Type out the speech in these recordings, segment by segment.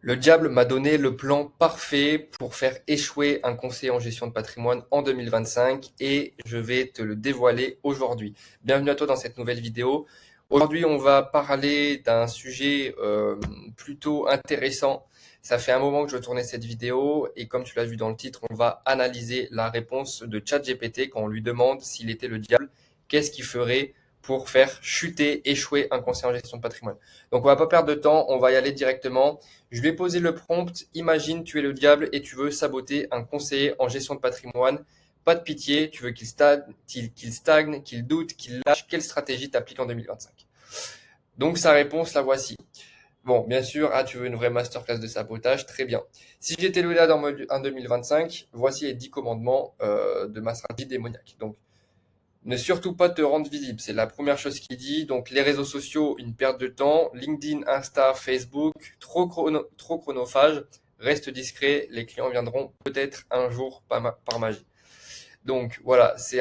Le diable m'a donné le plan parfait pour faire échouer un conseiller en gestion de patrimoine en 2025 et je vais te le dévoiler aujourd'hui. Bienvenue à toi dans cette nouvelle vidéo. Aujourd'hui, on va parler d'un sujet plutôt intéressant. Ça fait un moment que je tournais cette vidéo et comme tu l'as vu dans le titre, on va analyser la réponse de ChatGPT quand on lui demande s'il était le diable, qu'est-ce qu'il ferait pour faire chuter, échouer un conseiller en gestion de patrimoine. Donc on va pas perdre de temps, on va y aller directement. Je vais poser le prompt. Imagine, tu es le diable et tu veux saboter un conseiller en gestion de patrimoine. Pas de pitié, tu veux qu'il stagne, qu'il doute, qu'il lâche. Quelle stratégie t'appliques en 2025? Donc sa réponse, la voici. Bon, bien sûr, tu veux une vraie masterclass de sabotage, très bien. Si j'étais le diable en 2025, voici les 10 commandements de ma stratégie démoniaque. Donc, ne surtout pas te rendre visible, c'est la première chose qu'il dit. Donc les réseaux sociaux, une perte de temps. LinkedIn, Insta, Facebook, trop chronophage. Reste discret, les clients viendront peut-être un jour par magie. Donc voilà, c'est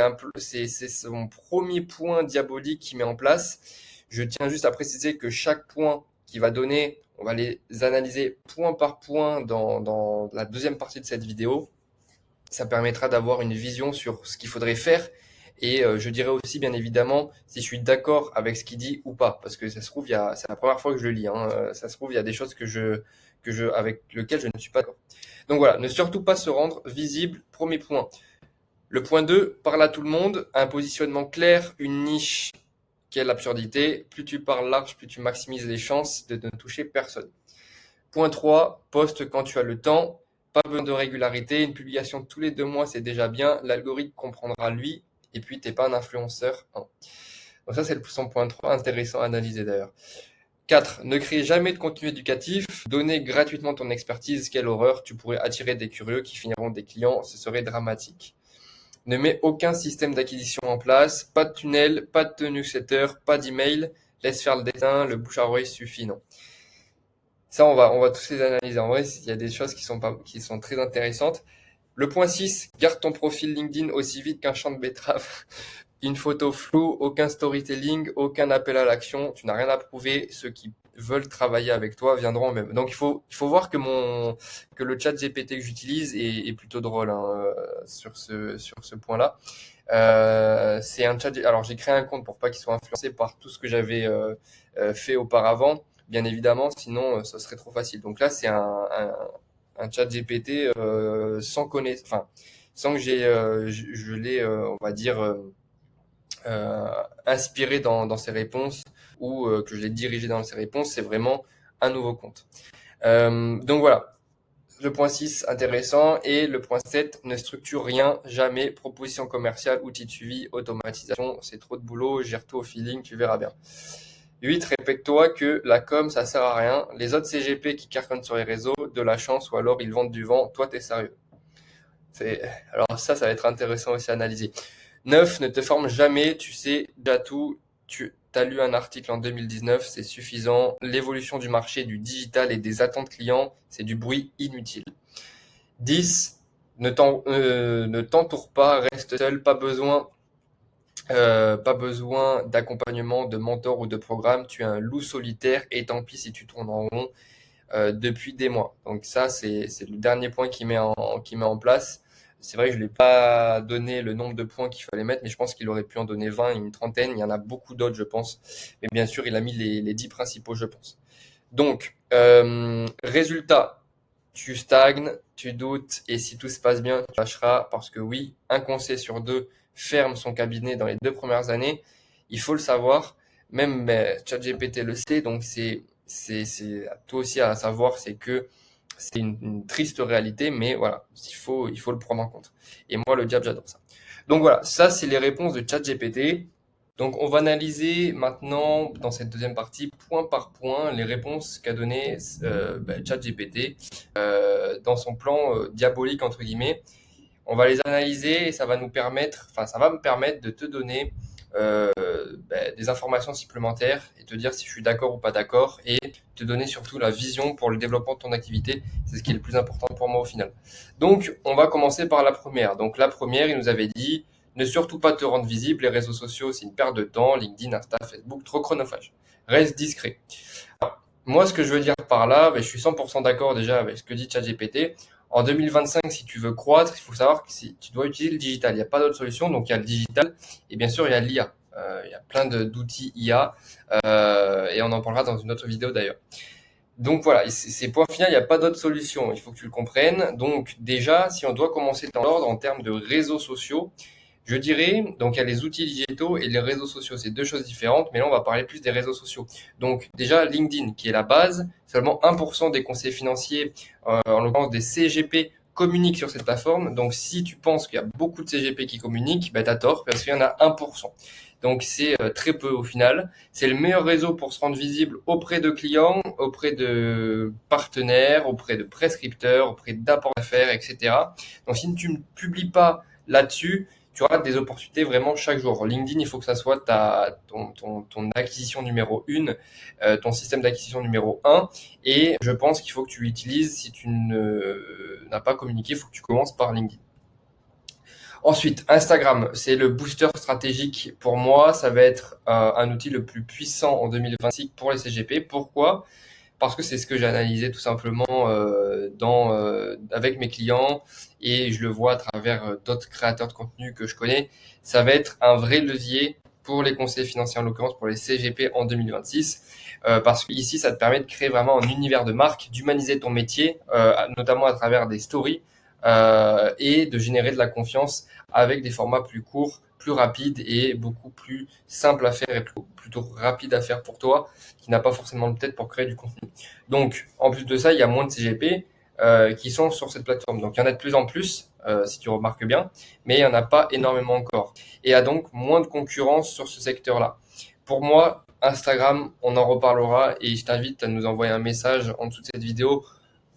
son premier point diabolique qu'il met en place. Je tiens juste à préciser que chaque point qu'il va donner, on va les analyser point par point dans la deuxième partie de cette vidéo. Ça permettra d'avoir une vision sur ce qu'il faudrait faire. Et je dirais aussi, bien évidemment, si je suis d'accord avec ce qu'il dit ou pas. Parce que ça se trouve, c'est la première fois que je le lis. Ça se trouve, il y a des choses avec lesquelles je ne suis pas d'accord. Donc voilà, ne surtout pas se rendre visible, premier point. Le point 2, parle à tout le monde, un positionnement clair, une niche. Quelle absurdité. Plus tu parles large, plus tu maximises les chances de ne toucher personne. Point 3, poste quand tu as le temps. Pas besoin de régularité. Une publication tous les 2 mois, c'est déjà bien. L'algorithme comprendra lui. Et puis, t'es pas un influenceur. Donc ça, c'est son point 3, intéressant à analyser d'ailleurs. 4, ne crée jamais de contenu éducatif. Donner gratuitement ton expertise, quelle horreur. Tu pourrais attirer des curieux qui finiront des clients. Ce serait dramatique. Ne mets aucun système d'acquisition en place. Pas de tunnel, pas de newsletter, pas d'email. Laisse faire le dessin. Le bouche à oreille suffit, non. Ça, on va tous les analyser. En vrai, il y a des choses qui sont très intéressantes. Le point 6, garde ton profil LinkedIn aussi vite qu'un champ de betterave. Une photo floue, aucun storytelling, aucun appel à l'action. Tu n'as rien à prouver. Ceux qui veulent travailler avec toi viendront même. Donc, il faut voir que le chat GPT que j'utilise est plutôt drôle sur ce point-là. C'est un chat. Alors, j'ai créé un compte pour pas qu'il soit influencé par tout ce que j'avais fait auparavant, bien évidemment, sinon ça serait trop facile. Donc là, c'est un chat GPT sans que je l'ai, on va dire, inspiré dans ses réponses ou que je l'ai dirigé dans ses réponses. C'est vraiment un nouveau compte. Donc voilà. Le point 6, intéressant. Et le point 7, ne structure rien, jamais. Proposition commerciale, outil de suivi, automatisation. C'est trop de boulot, gère tout au feeling, tu verras bien. 8, répète-toi que la com, ça sert à rien. Les autres CGP qui cartonnent sur les réseaux, de la chance ou alors ils vendent du vent. Toi, t'es sérieux. Alors ça va être intéressant aussi à analyser. 9, ne te forme jamais. Tu sais déjà tout. Tu as lu un article en 2019, c'est suffisant. L'évolution du marché du digital et des attentes clients, c'est du bruit inutile. 10, ne t'entoure pas, reste seul, pas besoin d'accompagnement, de mentor ou de programme. Tu es un loup solitaire et tant pis si tu tournes en rond depuis des mois. Donc ça, c'est le dernier point qu'il met en place. C'est vrai que je ne lui ai pas donné le nombre de points qu'il fallait mettre, mais je pense qu'il aurait pu en donner 20, une trentaine. Il y en a beaucoup d'autres, je pense. Mais bien sûr, il a mis les 10 principaux, je pense. Donc, résultat, tu stagnes, tu doutes, et si tout se passe bien, tu lâcheras, parce que oui, un conseil sur deux ferme son cabinet dans les 2 premières années. Il faut le savoir, même ChatGPT le sait, donc c'est à toi aussi à savoir, c'est que c'est une triste réalité, mais voilà, il faut le prendre en compte. Et moi, le diable, j'adore ça. Donc voilà, ça, c'est les réponses de ChatGPT. Donc, on va analyser maintenant, dans cette deuxième partie, point par point, les réponses qu'a donné ChatGPT dans son plan diabolique, entre guillemets. On va les analyser et ça va me permettre de te donner des informations supplémentaires et te dire si je suis d'accord ou pas d'accord et te donner surtout la vision pour le développement de ton activité. C'est ce qui est le plus important pour moi au final. Donc, on va commencer par la première. Donc, la première, il nous avait dit ne surtout pas te rendre visible. Les réseaux sociaux, c'est une perte de temps. LinkedIn, Insta, Facebook, trop chronophage. Reste discret. Alors, Moi, ce que je veux dire par là, je suis 100% d'accord déjà avec ce que dit ChatGPT. En 2025, si tu veux croître, il faut savoir que tu dois utiliser le digital. Il n'y a pas d'autre solution. Donc, il y a le digital et bien sûr, il y a l'IA. Il y a plein d'outils IA et on en parlera dans une autre vidéo d'ailleurs. Donc voilà, c'est point final, il n'y a pas d'autre solution. Il faut que tu le comprennes. Donc déjà, si on doit commencer dans l'ordre en termes de réseaux sociaux, je dirais, donc il y a les outils digitaux et les réseaux sociaux, c'est deux choses différentes, mais là on va parler plus des réseaux sociaux. Donc déjà LinkedIn qui est la base, seulement 1% des conseillers financiers, en l'occurrence des CGP, communiquent sur cette plateforme. Donc si tu penses qu'il y a beaucoup de CGP qui communiquent, t'as tort parce qu'il y en a 1%. Donc c'est très peu au final. C'est le meilleur réseau pour se rendre visible auprès de clients, auprès de partenaires, auprès de prescripteurs, auprès d'apports d'affaires, etc. Donc si tu ne publies pas là-dessus, tu auras des opportunités vraiment chaque jour. LinkedIn, il faut que ça soit ton acquisition numéro 1, ton système d'acquisition numéro 1. Et je pense qu'il faut que tu l'utilises. Si tu n'as pas communiqué, il faut que tu commences par LinkedIn. Ensuite, Instagram, c'est le booster stratégique pour moi. Ça va être un outil le plus puissant en 2026 pour les CGP. Pourquoi? Parce que c'est ce que j'ai analysé tout simplement avec mes clients et je le vois à travers d'autres créateurs de contenu que je connais. Ça va être un vrai levier pour les conseillers financiers, en l'occurrence pour les CGP en 2026, parce que ici, ça te permet de créer vraiment un univers de marque, d'humaniser ton métier, notamment à travers des stories, et de générer de la confiance avec des formats plus courts, plus rapides et beaucoup plus simples à faire et plutôt rapides à faire pour toi, qui n'a pas forcément le tête pour créer du contenu. Donc, en plus de ça, il y a moins de CGP qui sont sur cette plateforme. Donc, il y en a de plus en plus, si tu remarques bien, mais il n'y en a pas énormément encore. Et il y a donc moins de concurrence sur ce secteur-là. Pour moi, Instagram, on en reparlera et je t'invite à nous envoyer un message en dessous de cette vidéo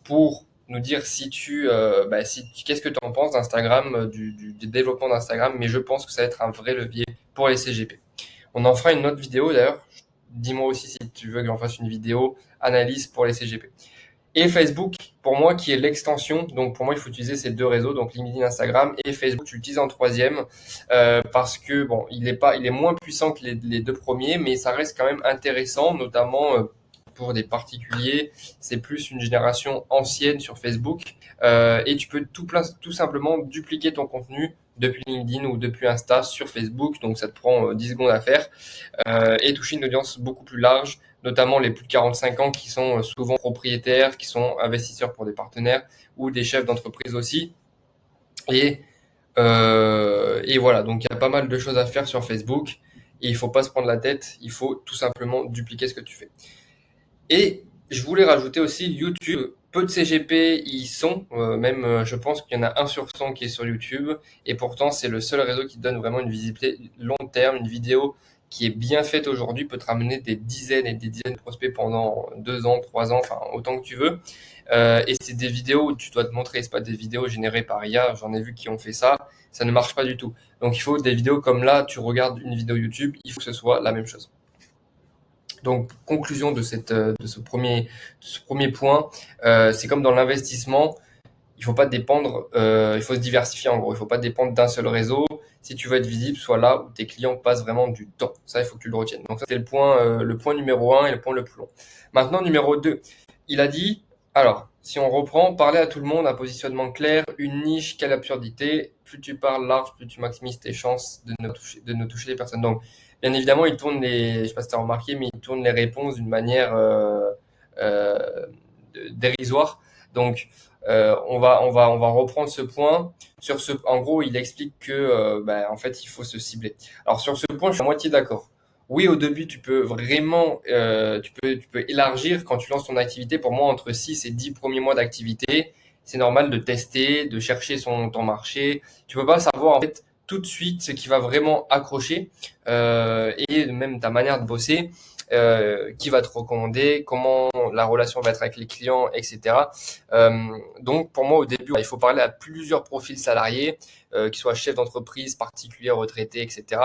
pour nous dire qu'est-ce que tu en penses d'Instagram, du développement d'Instagram, mais je pense que ça va être un vrai levier pour les CGP. On en fera une autre vidéo d'ailleurs. Dis-moi aussi si tu veux que j'en fasse une vidéo analyse pour les CGP. Et Facebook, pour moi, qui est l'extension. Donc, pour moi, il faut utiliser ces deux réseaux, donc LinkedIn, Instagram et Facebook. Tu l'utilises en troisième parce que bon, il est moins puissant que les deux premiers, mais ça reste quand même intéressant, notamment pour des particuliers. C'est plus une génération ancienne sur Facebook et tu peux tout simplement dupliquer ton contenu depuis LinkedIn ou depuis Insta sur Facebook. Donc, ça te prend 10 secondes à faire et toucher une audience beaucoup plus large, notamment les plus de 45 ans qui sont souvent propriétaires, qui sont investisseurs pour des partenaires ou des chefs d'entreprise aussi. Et, et voilà, donc il y a pas mal de choses à faire sur Facebook et il faut pas se prendre la tête, il faut tout simplement dupliquer ce que tu fais. Et je voulais rajouter aussi YouTube. Peu de CGP y sont, même je pense qu'il y en a 1 sur 100 qui est sur YouTube, et pourtant c'est le seul réseau qui donne vraiment une visibilité long terme. Une vidéo qui est bien faite aujourd'hui peut te ramener des dizaines et des dizaines de prospects pendant 2 ans, 3 ans, enfin autant que tu veux. Et c'est des vidéos où tu dois te montrer, c'est pas des vidéos générées par IA, j'en ai vu qui ont fait ça, ça ne marche pas du tout. Donc il faut des vidéos comme là, tu regardes une vidéo YouTube, il faut que ce soit la même chose. Donc, conclusion de ce premier point, c'est comme dans l'investissement, il faut pas dépendre, il faut se diversifier en gros, il faut pas dépendre d'un seul réseau. Si tu veux être visible, soit là où tes clients passent vraiment du temps. Ça, il faut que tu le retiennes. Donc ça, c'est le point numéro 1 et le point le plus long. Maintenant, numéro 2, il a dit, alors, si on reprend, parler à tout le monde, un positionnement clair, une niche, quelle absurdité. Plus tu parles large, plus tu maximises tes chances de ne toucher les personnes. Donc, bien évidemment, il tourne je sais pas si tu as remarqué, mais il tourne les réponses d'une manière euh, dérisoire. Donc, on va reprendre ce point. En gros, il explique que, en fait, il faut se cibler. Alors, sur ce point, je suis à moitié d'accord. Oui, au début, tu peux vraiment, tu peux élargir quand tu lances ton activité. Pour moi, entre 6 et 10 premiers mois d'activité, c'est normal de tester, de chercher ton marché. Tu peux pas savoir, en fait, tout de suite ce qui va vraiment accrocher, et même ta manière de bosser, qui va te recommander, comment la relation va être avec les clients, etc. Donc, pour moi, au début, il faut parler à plusieurs profils salariés, qui soient chefs d'entreprise, particuliers, retraités, etc.,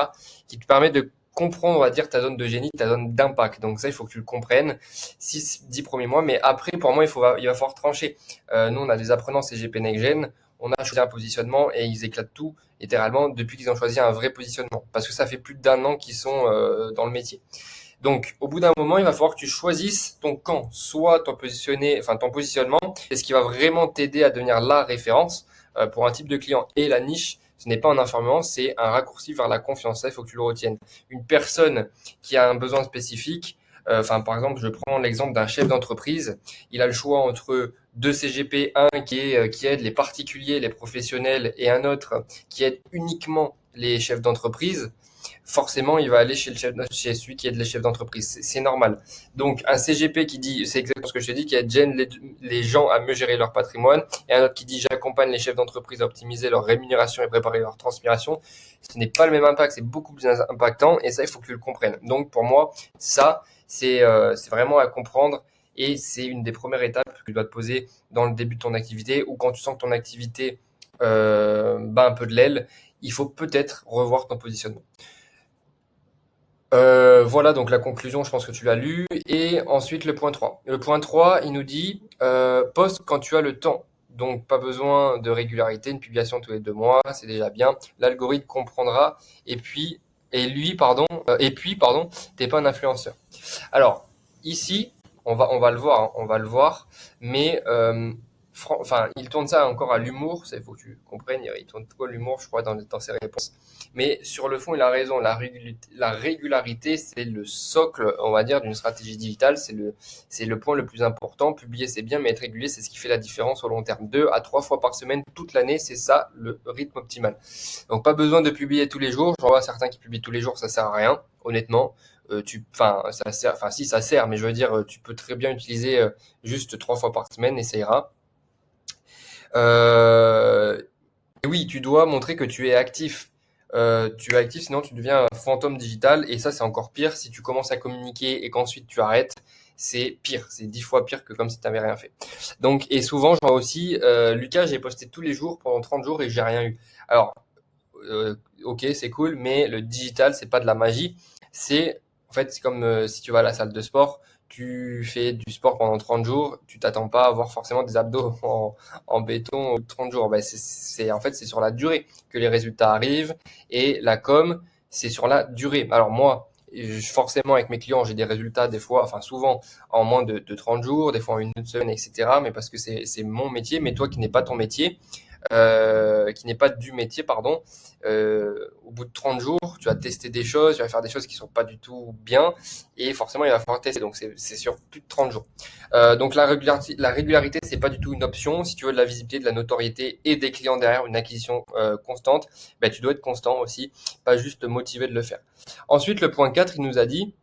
qui te permettent de comprendre, on va dire, ta zone de génie, ta zone d'impact. Donc ça, il faut que tu le comprennes. 6-10 premiers mois, mais après, pour moi, il va falloir trancher. Nous, on a des apprenants CGP Next Gen, on a choisi un positionnement et ils éclatent tout, littéralement, depuis qu'ils ont choisi un vrai positionnement. Parce que ça fait plus d'1 an qu'ils sont dans le métier. Donc, au bout d'un moment, il va falloir que tu choisisses ton camp, soit ton positionnement, c'est ce qui va vraiment t'aider à devenir la référence pour un type de client. Et la niche, ce n'est pas un information, c'est un raccourci vers la confiance. Ça, il faut que tu le retiennes. Une personne qui a un besoin spécifique, par exemple, je prends l'exemple d'un chef d'entreprise, il a le choix entre deux CGP, un qui aide les particuliers, les professionnels, et un autre qui aide uniquement les chefs d'entreprise. Forcément, il va aller chez celui qui aide les chefs d'entreprise. C'est normal. Donc, un CGP qui dit, c'est exactement ce que je te dis, qui aide les gens à mieux gérer leur patrimoine, et un autre qui dit, j'accompagne les chefs d'entreprise à optimiser leur rémunération et préparer leur transmission. Ce n'est pas le même impact, c'est beaucoup plus impactant, et ça, il faut que tu le comprennes. Donc, pour moi, ça, c'est vraiment à comprendre. Et c'est une des premières étapes que tu dois te poser dans le début de ton activité ou quand tu sens que ton activité bat un peu de l'aile, il faut peut-être revoir ton positionnement. Voilà donc la conclusion, je pense que tu l'as lu. Et ensuite le point 3. Le point 3, il nous dit poste quand tu as le temps. Donc pas besoin de régularité, une publication tous les 2 mois, c'est déjà bien. L'algorithme comprendra. Et puis, pardon, t'es pas un influenceur. Alors, ici, on va le voir, hein, on va le voir, mais il tourne ça encore à l'humour, il faut que tu comprennes, il tourne tout à l'humour, je crois, dans ses réponses. Mais sur le fond, il a raison, la régularité, c'est le socle, on va dire, d'une stratégie digitale, c'est le point le plus important. Publier, c'est bien, mais être régulier, c'est ce qui fait la différence au long terme. 2 à 3 fois par semaine, toute l'année, c'est ça le rythme optimal. Donc, pas besoin de publier tous les jours. J'en vois certains qui publient tous les jours, ça sert à rien, honnêtement. Ça sert, enfin si ça sert, mais je veux dire, tu peux très bien utiliser juste 3 fois par semaine et ça ira. Euh, et oui, tu dois montrer que tu es actif. Tu es actif, sinon tu deviens un fantôme digital et ça c'est encore pire si tu commences à communiquer et qu'ensuite tu arrêtes. C'est pire, c'est 10 fois pire que comme si tu n'avais rien fait. Donc, et souvent, je vois aussi, Lucas, j'ai posté tous les jours pendant 30 jours et j'ai rien eu. Alors, ok, c'est cool, mais le digital, c'est pas de la magie. C'est comme si tu vas à la salle de sport, tu fais du sport pendant 30 jours, tu t'attends pas à avoir forcément des abdos en béton au bout de 30 jours. Ben, c'est sur la durée que les résultats arrivent et la com, c'est sur la durée. Alors moi, forcément avec mes clients, j'ai des résultats des fois, enfin souvent en moins de 30 jours, des fois en une semaine, etc. Mais parce que c'est mon métier, mais toi qui n'es pas ton métier, qui n'est pas du métier, pardon. Au bout de 30 jours, tu vas tester des choses, tu vas faire des choses qui sont pas du tout bien, et forcément, il va falloir tester. Donc, c'est sur plus de 30 jours. Donc, la régularité, c'est pas du tout une option. Si tu veux de la visibilité, de la notoriété et des clients derrière, une acquisition constante, ben, tu dois être constant aussi, pas juste motivé de le faire. Ensuite, le point 4, il nous a dit,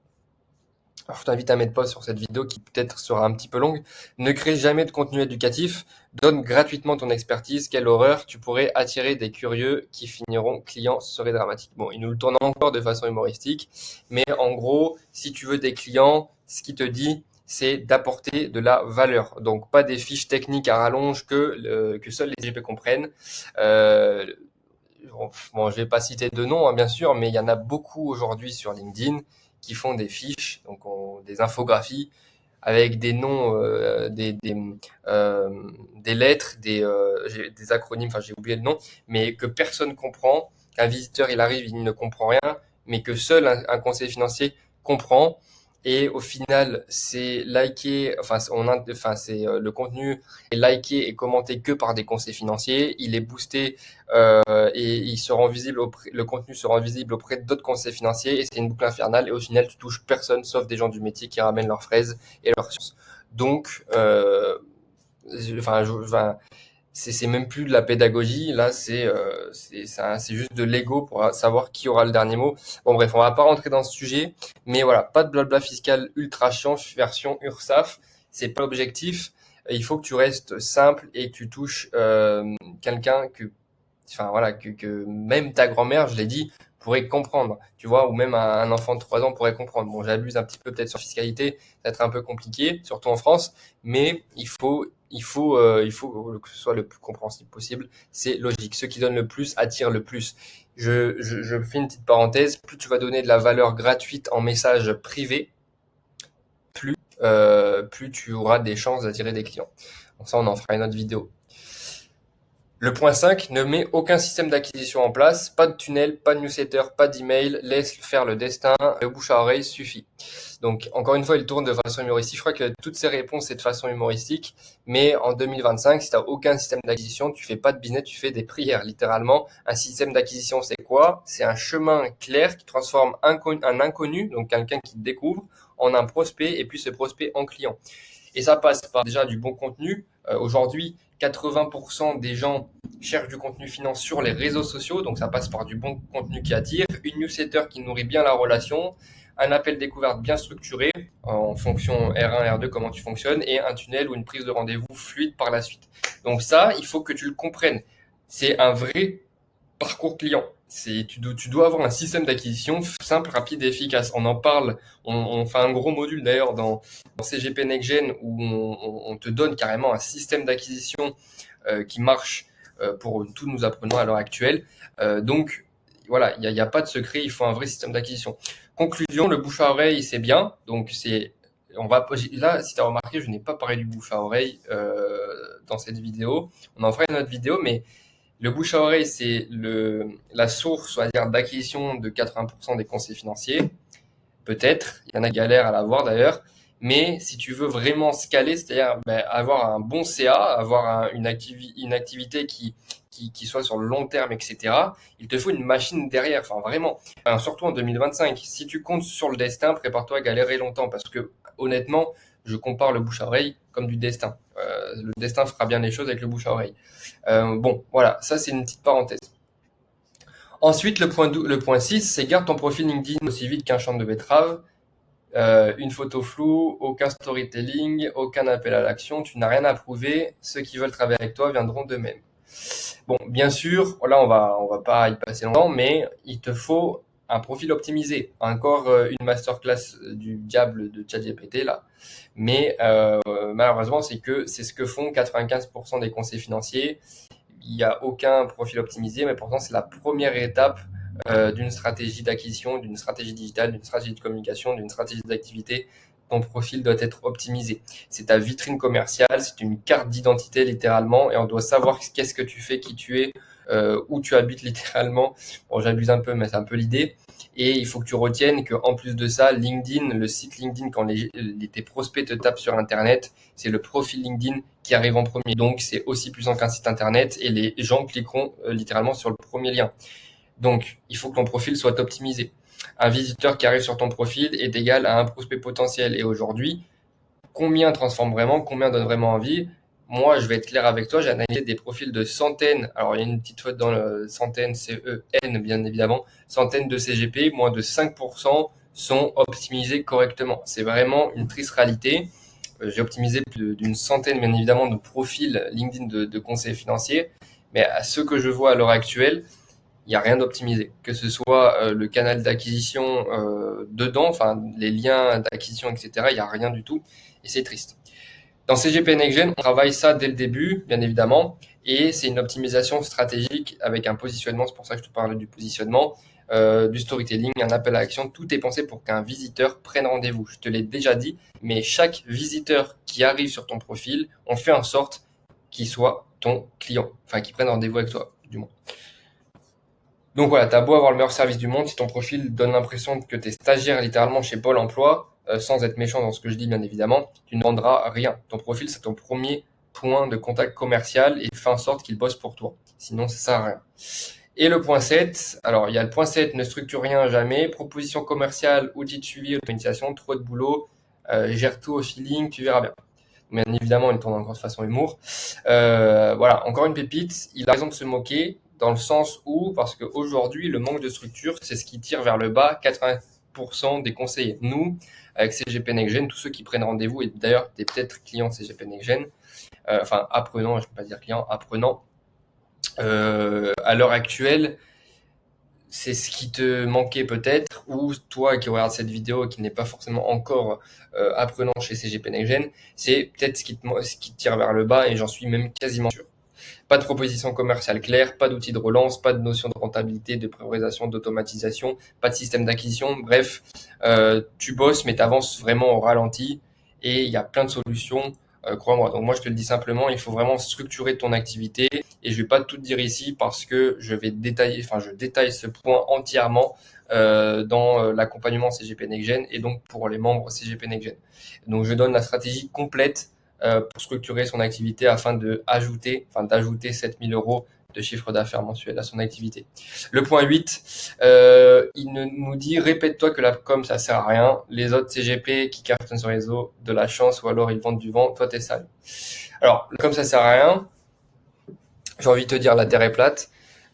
alors, je t'invite à mettre pause sur cette vidéo qui peut-être sera un petit peu longue. Ne crée jamais de contenu éducatif. Donne gratuitement ton expertise. Quelle horreur. Tu pourrais attirer des curieux qui finiront clients. Ce serait dramatique. Bon, il nous le tourne encore de façon humoristique. Mais en gros, si tu veux des clients, ce qu'il te dit, c'est d'apporter de la valeur. Donc, pas des fiches techniques à rallonge que seuls les GP comprennent. Euh, bon, je vais pas citer de noms, hein, bien sûr, mais il y en a beaucoup aujourd'hui sur LinkedIn qui font des fiches, donc des infographies avec des noms, euh, des lettres, des acronymes, enfin j'ai oublié le nom, mais que personne comprend, qu'un visiteur il arrive, il ne comprend rien, mais que seul un conseiller financier comprend. Et au final, c'est liké, le contenu est liké et commenté que par des conseillers financiers. Il est boosté et le contenu se rend visible auprès d'autres conseillers financiers et c'est une boucle infernale. Et au final, tu touches personne sauf des gens du métier qui ramènent leurs fraises et leurs sciences. Donc, c'est même plus de la pédagogie. Là, c'est juste de l'ego pour savoir qui aura le dernier mot. Bon, bref, on va pas rentrer dans ce sujet, mais voilà, pas de blabla fiscal ultra chiant version URSAF. C'est pas l'objectif. Il faut que tu restes simple et que tu touches quelqu'un que même ta grand-mère, je l'ai dit, pourrait comprendre, tu vois, ou même un enfant de 3 ans pourrait comprendre. Bon, j'abuse un petit peu peut-être sur fiscalité, ça va être un peu compliqué, surtout en France, mais il faut que ce soit le plus compréhensible possible. C'est logique. Ceux qui donnent le plus attirent le plus. Je fais une petite parenthèse. Plus tu vas donner de la valeur gratuite en message privé, plus tu auras des chances d'attirer des clients. Bon, ça, on en fera une autre vidéo. Le point 5, ne met aucun système d'acquisition en place, pas de tunnel, pas de newsletter, pas d'email, laisse faire le destin, le bouche à oreille suffit. Donc, encore une fois, il tourne de façon humoristique. Je crois que toutes ces réponses, c'est de façon humoristique. Mais en 2025, si tu n'as aucun système d'acquisition, tu fais pas de business, tu fais des prières, littéralement. Un système d'acquisition, c'est quoi? C'est un chemin clair qui transforme un inconnu, donc quelqu'un qui te découvre, en un prospect et puis ce prospect en client. Et ça passe par déjà du bon contenu. Aujourd'hui, 80% des gens cherchent du contenu finance sur les réseaux sociaux, donc ça passe par du bon contenu qui attire, une newsletter qui nourrit bien la relation, un appel découverte bien structuré en fonction R1, R2, comment tu fonctionnes, et un tunnel ou une prise de rendez-vous fluide par la suite. Donc ça, il faut que tu le comprennes. C'est un vrai parcours client. Tu dois avoir un système d'acquisition simple, rapide et efficace. On en parle, on fait un gros module d'ailleurs dans CGP NextGen où on te donne carrément un système d'acquisition qui marche pour tous nos apprenants à l'heure actuelle. Donc voilà, il y a pas de secret, il faut un vrai système d'acquisition. Conclusion, le bouche à oreille, c'est bien. Donc là, si tu as remarqué, je n'ai pas parlé du bouche à oreille dans cette vidéo. On en fera une autre vidéo, mais le bouche à oreille, c'est la source, on va dire, d'acquisition de 80% des conseils financiers. Peut-être, il y en a galère à l'avoir d'ailleurs. Mais si tu veux vraiment scaler, c'est-à-dire avoir un bon CA, avoir une activité qui soit sur le long terme, etc., il te faut une machine derrière, enfin vraiment. Enfin, surtout en 2025. Si tu comptes sur le destin, prépare-toi à galérer longtemps parce que honnêtement, je compare le bouche à oreille comme du destin. Le destin fera bien les choses avec le bouche à oreille. Bon, voilà, ça c'est une petite parenthèse. Ensuite, le point 6, c'est garde ton profil LinkedIn aussi vite qu'un champ de betterave. Une photo floue, aucun storytelling, aucun appel à l'action, tu n'as rien à prouver, ceux qui veulent travailler avec toi viendront d'eux-mêmes. Bon, bien sûr, là on va pas y passer longtemps, mais il te faut un profil optimisé. Encore une masterclass du diable de ChatGPT là. Mais malheureusement, c'est ce que font 95% des conseillers financiers. Il n'y a aucun profil optimisé, mais pourtant c'est la première étape d'une stratégie d'acquisition, d'une stratégie digitale, d'une stratégie de communication, d'une stratégie d'activité. Ton profil doit être optimisé. C'est ta vitrine commerciale, c'est une carte d'identité littéralement, et on doit savoir qu'est-ce que tu fais, qui tu es, où tu habites littéralement. Bon, j'abuse un peu, mais c'est un peu l'idée. Et il faut que tu retiennes qu'en plus de ça, LinkedIn, le site LinkedIn, quand tes prospects te tapent sur Internet, c'est le profil LinkedIn qui arrive en premier. Donc, c'est aussi puissant qu'un site Internet et les gens cliqueront littéralement sur le premier lien. Donc, il faut que ton profil soit optimisé. Un visiteur qui arrive sur ton profil est égal à un prospect potentiel. Et aujourd'hui, combien transforme vraiment, combien donne vraiment envie? Moi, je vais être clair avec toi, j'ai analysé des profils de centaines, alors il y a une petite faute dans le centaines, C-E-N bien évidemment, centaines de CGP, moins de 5% sont optimisés correctement. C'est vraiment une triste réalité. J'ai optimisé plus d'une centaine, bien évidemment, de profils LinkedIn de conseillers financiers, mais à ceux que je vois à l'heure actuelle, il n'y a rien d'optimisé. Que ce soit le canal d'acquisition dedans, enfin les liens d'acquisition, etc., il n'y a rien du tout, et c'est triste. Dans CGP NextGen, on travaille ça dès le début, bien évidemment, et c'est une optimisation stratégique avec un positionnement, c'est pour ça que je te parle du positionnement, du storytelling, un appel à l'action, tout est pensé pour qu'un visiteur prenne rendez-vous. Je te l'ai déjà dit, mais chaque visiteur qui arrive sur ton profil, on fait en sorte qu'il soit ton client, enfin qu'il prenne rendez-vous avec toi, du moins. Donc voilà, t'as beau avoir le meilleur service du monde, si ton profil donne l'impression que tu es stagiaire littéralement chez Pôle emploi, sans être méchant dans ce que je dis bien évidemment, tu ne vendras rien. Ton profil, c'est ton premier point de contact commercial et fais en sorte qu'il bosse pour toi. Sinon, ça sert à rien. Et le point 7, alors il y a le point 7, ne structure rien jamais, proposition commerciale, outils de suivi, organisation, trop de boulot, gère tout au feeling, tu verras bien. Bien évidemment, il tourne encore de façon humour. Voilà, encore une pépite, il a raison de se moquer, dans le sens où, parce qu'aujourd'hui, le manque de structure, c'est ce qui tire vers le bas 80% des conseillers. Nous, avec CGP NextGen, tous ceux qui prennent rendez-vous, et d'ailleurs, tu es peut-être client de CGP NextGen, enfin apprenant, je ne peux pas dire client, apprenant, à l'heure actuelle, c'est ce qui te manquait peut-être, ou toi qui regardes cette vidéo et qui n'est pas forcément encore apprenant chez CGP NextGen, c'est peut-être ce qui te tire vers le bas, et j'en suis même quasiment sûr. Pas de proposition commerciale claire, pas d'outils de relance, pas de notion de rentabilité, de priorisation, d'automatisation, pas de système d'acquisition. Bref, tu bosses, mais tu avances vraiment au ralenti, et il y a plein de solutions, crois-moi. Donc moi, je te le dis simplement, il faut vraiment structurer ton activité et je vais pas tout dire ici parce que je détaille ce point entièrement dans l'accompagnement CGP NextGen et donc pour les membres CGP NextGen. Donc je donne la stratégie complète pour structurer son activité afin d'ajouter 7 000 euros de chiffre d'affaires mensuel à son activité. Le point 8, il nous dit répète-toi que la com ça sert à rien, les autres CGP qui cartonnent sur les réseaux de la chance ou alors ils vendent du vent, toi t'es sale. Alors comme ça sert à rien, j'ai envie de te dire la terre est plate.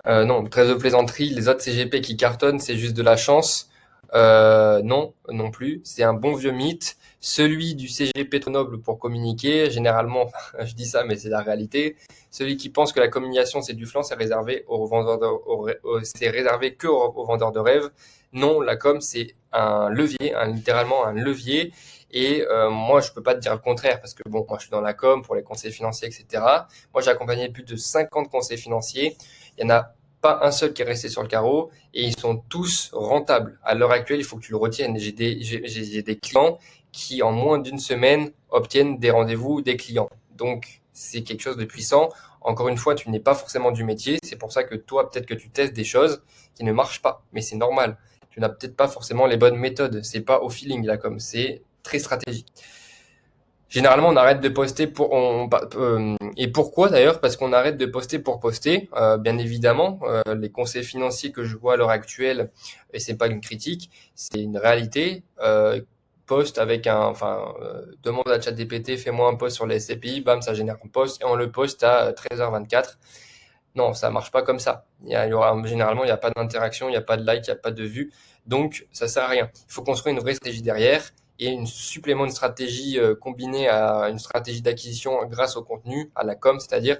Non, trêve de plaisanterie, les autres CGP qui cartonnent c'est juste de la chance. Non, non plus. C'est un bon vieux mythe. Celui du CGP trop noble pour communiquer, généralement, je dis ça, mais c'est la réalité. Celui qui pense que la communication c'est du flan, c'est réservé aux vendeurs c'est réservé que aux vendeurs de rêves. Non, la com c'est un levier, littéralement un levier. Et moi, je peux pas te dire le contraire parce que bon, moi je suis dans la com pour les conseils financiers, etc. Moi, j'ai accompagné plus de 50 conseils financiers. Il y en a pas un seul qui est resté sur le carreau et ils sont tous rentables. À l'heure actuelle, il faut que tu le retiennes. J'ai des clients qui, en moins d'une semaine, obtiennent des rendez-vous des clients. Donc, c'est quelque chose de puissant. Encore une fois, tu n'es pas forcément du métier. C'est pour ça que toi, peut-être que tu testes des choses qui ne marchent pas. Mais c'est normal. Tu n'as peut-être pas forcément les bonnes méthodes. C'est pas au feeling, là, comme c'est très stratégique. Généralement, on arrête de poster et pourquoi d'ailleurs? Parce qu'on arrête de poster pour poster. Bien évidemment, les conseils financiers que je vois à l'heure actuelle, et c'est pas une critique, c'est une réalité. Poste avec demande à ChatGPT, fais-moi un post sur les SCPI, bam, ça génère un post et on le poste à 13h24. Non, ça marche pas comme ça. Généralement, il n'y a pas d'interaction, il n'y a pas de like, il n'y a pas de vue. Donc, ça sert à rien. Il faut construire une vraie stratégie derrière et une supplément de stratégie combinée à une stratégie d'acquisition grâce au contenu, à la com, c'est-à-dire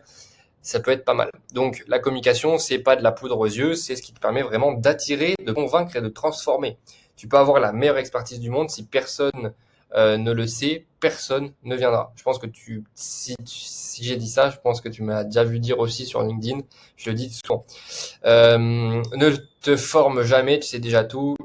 ça peut être pas mal. Donc, la communication, c'est pas de la poudre aux yeux, c'est ce qui te permet vraiment d'attirer, de convaincre et de transformer. Tu peux avoir la meilleure expertise du monde si personne ne le sait, personne ne viendra. Je pense que si j'ai dit ça, je pense que tu m'as déjà vu dire aussi sur LinkedIn, je le dis souvent. Ne te forme jamais, tu sais déjà tout.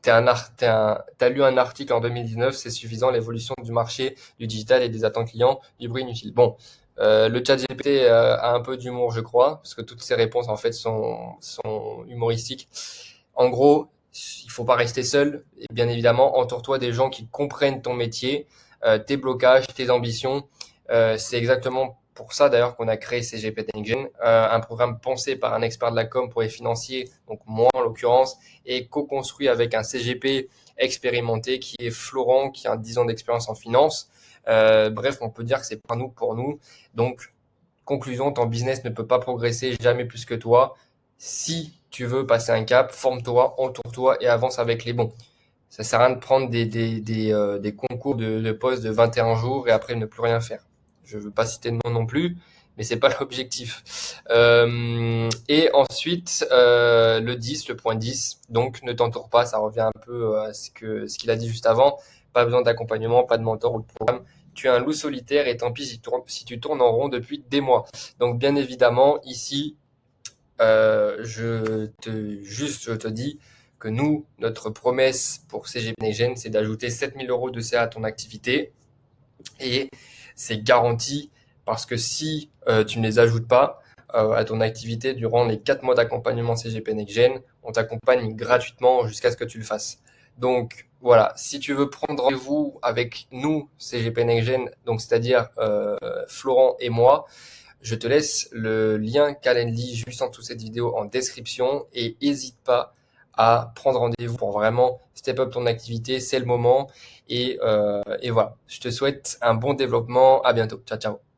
T'as lu un article en 2019, c'est suffisant, l'évolution du marché, du digital et des attentes clients, du bruit inutile. Bon, le chat GPT a un peu d'humour, je crois, parce que toutes ces réponses, en fait, sont humoristiques. En gros, il faut pas rester seul. Et bien évidemment, entoure-toi des gens qui comprennent ton métier, tes blocages, tes ambitions. C'est exactement pour ça d'ailleurs qu'on a créé CGP NextGen, un programme pensé par un expert de la com pour les financiers, donc moi en l'occurrence, et co-construit avec un CGP expérimenté qui est Florent, qui a 10 ans d'expérience en finance. Bref, on peut dire que c'est par nous pour nous. Donc, conclusion, ton business ne peut pas progresser jamais plus que toi. Si tu veux passer un cap, forme-toi, entoure-toi et avance avec les bons. Ça sert à rien de prendre des concours de postes de 21 jours et après ne plus rien faire. Je veux pas citer de nom non plus, mais c'est pas l'objectif. Et ensuite, le 10, le point 10, donc ne t'entoure pas, ça revient un peu à ce qu'il a dit juste avant. Pas besoin d'accompagnement, pas de mentor ou de programme. Tu es un loup solitaire et tant pis si tu tournes en rond depuis des mois. Donc bien évidemment, ici, je te dis que nous, notre promesse pour CGP NextGen, c'est d'ajouter 7 000 euros de CA à ton activité. Et c'est garanti parce que si tu ne les ajoutes pas à ton activité durant les 4 mois d'accompagnement CGP NextGen, on t'accompagne gratuitement jusqu'à ce que tu le fasses. Donc voilà, si tu veux prendre rendez-vous avec nous, CGP NextGen, donc c'est-à-dire Florent et moi, je te laisse le lien Calendly juste en dessous de cette vidéo en description et n'hésite pas à prendre rendez-vous pour vraiment step up ton activité, c'est le moment. Et voilà, je te souhaite un bon développement. À bientôt. Ciao, ciao.